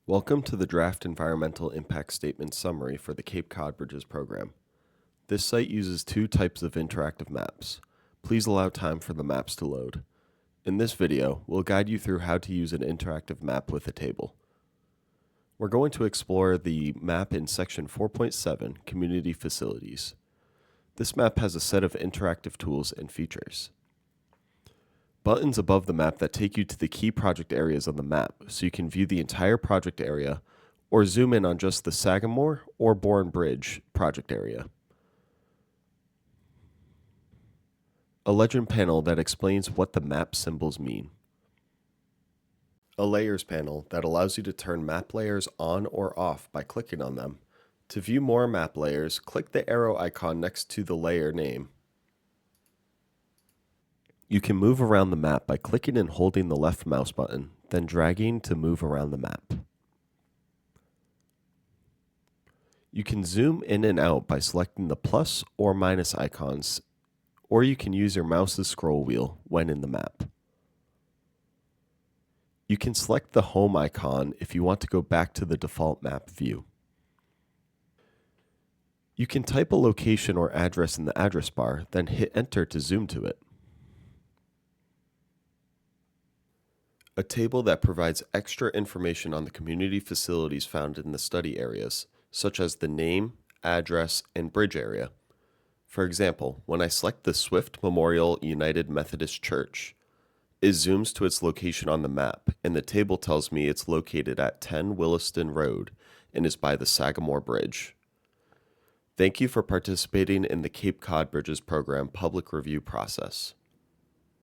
Welcome to the Draft Environmental Impact Statement Summary for the Cape Cod Bridges program. This site uses two types of interactive maps. Please allow time for the maps to load. In this video, we'll guide you through how to use an interactive map with a table. We're going to explore the map in section 4.7, Community Facilities. This map has a set of interactive tools and features. Buttons above the map that take you to the key project areas on the map so you can view the entire project area or zoom in on just the Sagamore or Bourne Bridge project area. A legend panel that explains what the map symbols mean. A layers panel that allows you to turn map layers on or off by clicking on them. To view more map layers, click the arrow icon next to the layer name. You can move around the map by clicking and holding the left mouse button, then dragging to move around the map. You can zoom in and out by selecting the plus or minus icons, or you can use your mouse's scroll wheel when in the map. You can select the home icon if you want to go back to the default map view. You can type a location or address in the address bar, then hit enter to zoom to it. A table that provides extra information on the community facilities found in the study areas, such as the name, address, and bridge area. For example, when I select the Swift Memorial United Methodist Church, it zooms to its location on the map, and the table tells me it's located at 10 Williston Road and is by the Sagamore Bridge. Thank you for participating in the Cape Cod Bridges program public review process.